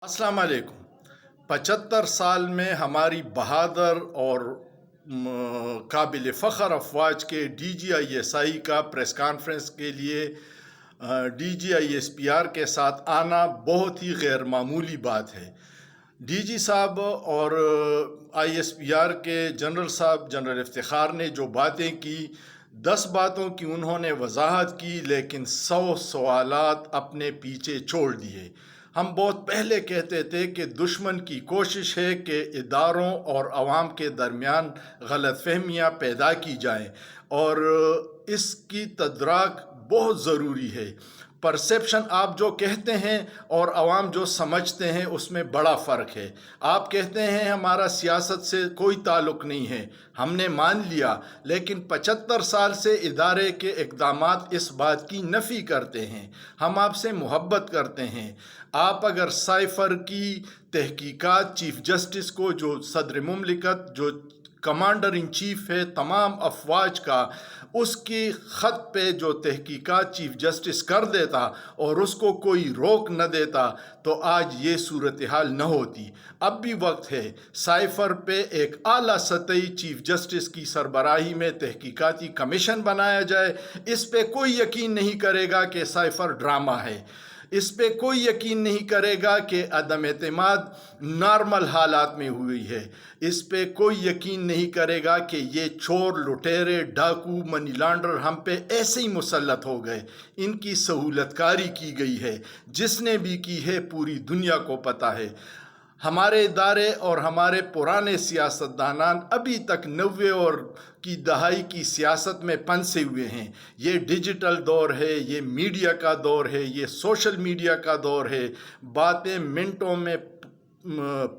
अस्सलाम वालेकुम। 75 साल में हमारी बहादुर और काबिल फ़ख्र अफवाज के DGISI का प्रेस कॉन्फ्रेंस के लिए DGISPR के साथ आना बहुत ही गैर मामूली बात है। DG साहब और ISPR के जनरल साहब जनरल इफ्तिखार ने जो बातें की, 10 बातों की उन्होंने वजाहत की, लेकिन 100 सवालात अपने पीछे छोड़ दिए। हम बहुत पहले कहते थे कि दुश्मन की कोशिश है कि इदारों और अवाम के दरमियान गलतफहमियाँ पैदा की जाएं, और इसकी तदराक बहुत ज़रूरी है। परसेप्शन आप जो कहते हैं और अवाम जो समझते हैं उसमें बड़ा फ़र्क है। आप कहते हैं हमारा सियासत से कोई ताल्लुक़ नहीं है, हमने मान लिया, लेकिन 75 साल से इदारे के इक़दामात इस बात की नफ़ी करते हैं। हम आपसे मोहब्बत करते हैं। आप अगर साइफ़र की तहकीकात चीफ़ जस्टिस को, जो सदर मुमलिकत, जो कमांडर इन चीफ़ है तमाम अफवाज का, उसकी ख़त पे जो तहकीकात चीफ़ जस्टिस कर देता और उसको कोई रोक न देता तो आज ये सूरत हाल न होती। अब भी वक्त है साइफ़र पे एक आला सतही चीफ़ जस्टिस की सरबराही में तहकीकाती कमीशन बनाया जाए। इस पे कोई यकीन नहीं करेगा कि साइफ़र ड्रामा है। इस पे कोई यकीन नहीं करेगा कि अदम एतमाद नॉर्मल हालात में हुई है। इस पे कोई यकीन नहीं करेगा कि ये चोर, लुटेरे, डाकू, मनी लॉन्डर हम पे ऐसे ही मुसल्लत हो गए। इनकी सहूलतकारी की गई है, जिसने भी की है पूरी दुनिया को पता है। हमारे इदारे और हमारे पुराने सियासतदानान अभी तक 90 और की दहाई की सियासत में फंसे हुए हैं। ये डिजिटल दौर है, ये मीडिया का दौर है, ये सोशल मीडिया का दौर है। बातें मिनटों में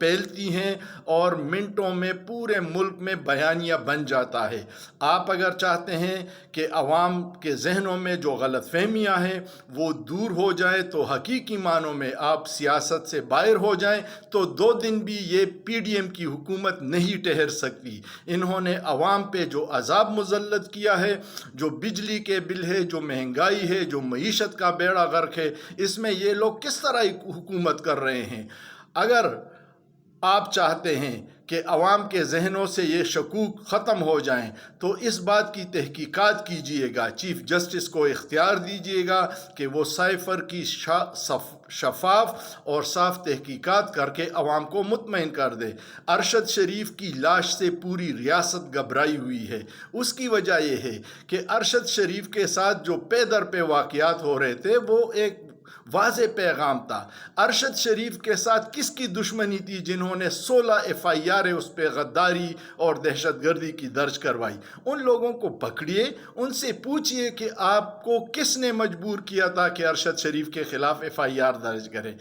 फैलती हैं और मिनटों में पूरे मुल्क में बयानिया बन जाता है। आप अगर चाहते हैं कि अवाम के जहनों में जो गलतफहमियाँ हैं वो दूर हो जाए, तो हकीकी मानों में आप सियासत से बाहर हो जाएं, तो 2 दिन भी ये PDM की हुकूमत नहीं ठहर सकती। इन्होंने अवाम पे जो अजाब मुसल्लत किया है, जो बिजली के बिल है, जो महंगाई है, जो मईशत का बेड़ा गर्क है, इसमें ये लोग किस तरह हुकूमत कर रहे हैं। अगर आप चाहते हैं कि अवाम के जहनों से ये शकूक ख़त्म हो जाएं, तो इस बात की तहकीकात कीजिएगा, चीफ़ जस्टिस को इख्तियार दीजिएगा कि वो साइफ़र की शफाफ और साफ तहकीकात करके अवाम को मुतमईन कर दे। अरशद शरीफ की लाश से पूरी रियासत घबराई हुई है। उसकी वजह यह है कि अरशद शरीफ के साथ जो पे दर पे वाक़यात हो रहे थे वो एक वाज़े पैगाम था। अरशद शरीफ के साथ किसकी दुश्मनी थी जिन्होंने 16 FIR उस पर गद्दारी और दहशतगर्दी की दर्ज करवाई। उन लोगों को पकड़िए, उनसे पूछिए कि आपको किसने मजबूर किया था कि अरशद शरीफ के ख़िलाफ़ FIR दर्ज करें।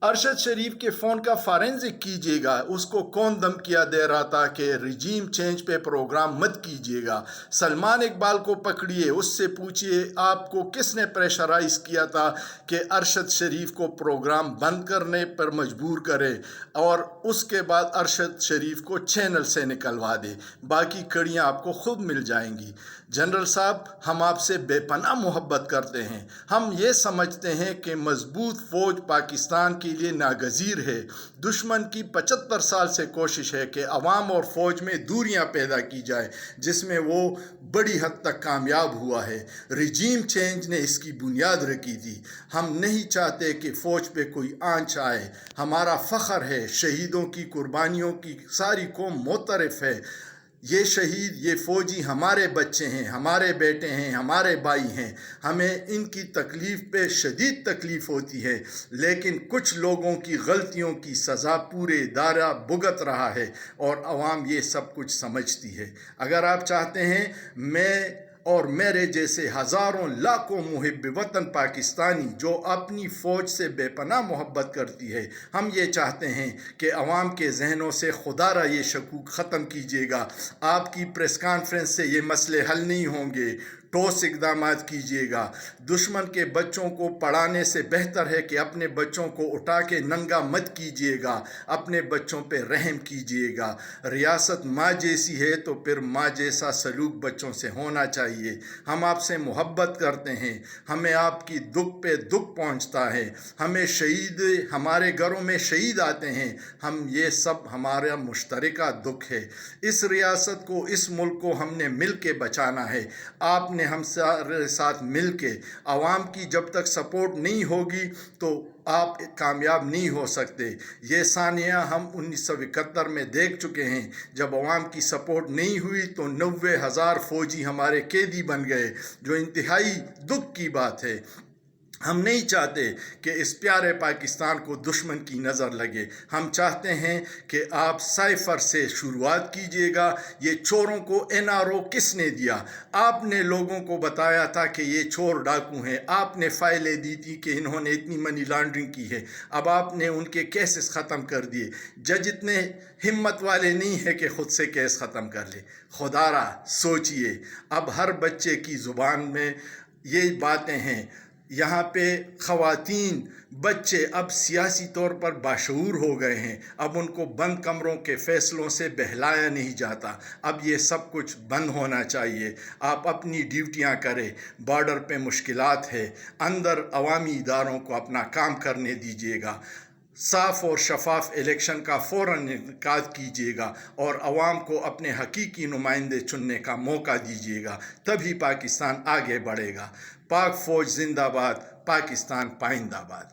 अरशद शरीफ के फ़ोन का फॉरेंसिक कीजिएगा, उसको कौन धमकियाँ दे रहा था कि रिजीम चेंज पे प्रोग्राम मत कीजिएगा। सलमान इकबाल को पकड़िए, उससे पूछिए आपको किसने प्रेशराइज़ किया था कि अरशद शरीफ को प्रोग्राम बंद करने पर मजबूर करे, और उसके बाद अरशद शरीफ को चैनल से निकलवा दे। बाकी कड़ियाँ आपको खुद मिल जाएंगी। जनरल साहब, हम आपसे बेपनाह मोहब्बत करते हैं। हम ये समझते हैं कि मजबूत फ़ौज पाकिस्तान के लिए नागज़ीर है। दुश्मन की 75 साल से कोशिश है कि अवाम और फ़ौज में दूरियां पैदा की जाए, जिसमें वो बड़ी हद तक कामयाब हुआ है। रिजीम चेंज ने इसकी बुनियाद रखी थी। हम नहीं चाहते कि फ़ौज पे कोई आंच आए। हमारा फ़ख्र है, शहीदों की कुर्बानियों की सारी कौम मोतरफ़ है। ये शहीद, ये फ़ौजी हमारे बच्चे हैं, हमारे बेटे हैं, हमारे भाई हैं। हमें इनकी तकलीफ़ पे शदीद तकलीफ़ होती है, लेकिन कुछ लोगों की गलतियों की सज़ा पूरे इदारा भुगत रहा है और अवाम ये सब कुछ समझती है। अगर आप चाहते हैं मैं और मेरे जैसे हज़ारों लाखों मुहिब वतन पाकिस्तानी जो अपनी फ़ौज से बेपनाह मोहब्बत करती है, हम ये चाहते हैं कि अवाम के जहनों से खुदारा ये शकूक ख़त्म कीजिएगा। आपकी प्रेस कॉन्फ्रेंस से ये मसले हल नहीं होंगे। ठोस इकदामात कीजिएगा। दुश्मन के बच्चों को पढ़ाने से बेहतर है कि अपने बच्चों को उठा के नंगा मत कीजिएगा, अपने बच्चों पे रहम कीजिएगा। रियासत माँ जैसी है तो फिर माँ जैसा सलूक बच्चों से होना चाहिए। हम आपसे मोहब्बत करते हैं, हमें आपकी दुख पे दुख पहुंचता है, हमें शहीद, हमारे घरों में शहीद आते हैं, हम ये सब हमारा मुश्तरका दुख है। इस रियासत को, इस मुल्क को हमने मिल के बचाना है। आपने हम साथ मिल के, आवाम की जब तक सपोर्ट नहीं होगी तो आप कामयाब नहीं हो सकते। ये सानिया हम 1971 में देख चुके हैं। जब अवाम की सपोर्ट नहीं हुई तो 90,000 फ़ौजी हमारे कैदी बन गए, जो इंतहाई दुख की बात है। हम नहीं चाहते कि इस प्यारे पाकिस्तान को दुश्मन की नज़र लगे। हम चाहते हैं कि आप साइफ़र से शुरुआत कीजिएगा। ये चोरों को NRO किसने दिया? आपने लोगों को बताया था कि ये चोर डाकू हैं, आपने फाइलें दी थी कि इन्होंने इतनी मनी लॉन्ड्रिंग की है। अब आपने उनके केसेस ख़त्म कर दिए। जज इतने हिम्मत वाले नहीं है कि ख़ुद से केस ख़त्म कर ले। खुदारा सोचिए, अब हर बच्चे की ज़ुबान में ये बातें हैं। यहाँ पे ख़वातीन, बच्चे अब सियासी तौर पर बाशऊर हो गए हैं। अब उनको बंद कमरों के फ़ैसलों से बहलाया नहीं जाता। अब ये सब कुछ बंद होना चाहिए। आप अपनी ड्यूटियाँ करें। बॉर्डर पे मुश्किलात है, अंदर अवामी इदारों को अपना काम करने दीजिएगा। साफ़ और शफाफ इलेक्शन का फ़ौरन इनेकाद कीजिएगा और अवाम को अपने हकीकी नुमाइंदे चुनने का मौका दीजिएगा, तभी पाकिस्तान आगे बढ़ेगा। पाक फ़ौज जिंदाबाद, पाकिस्तान पाइंदाबाद।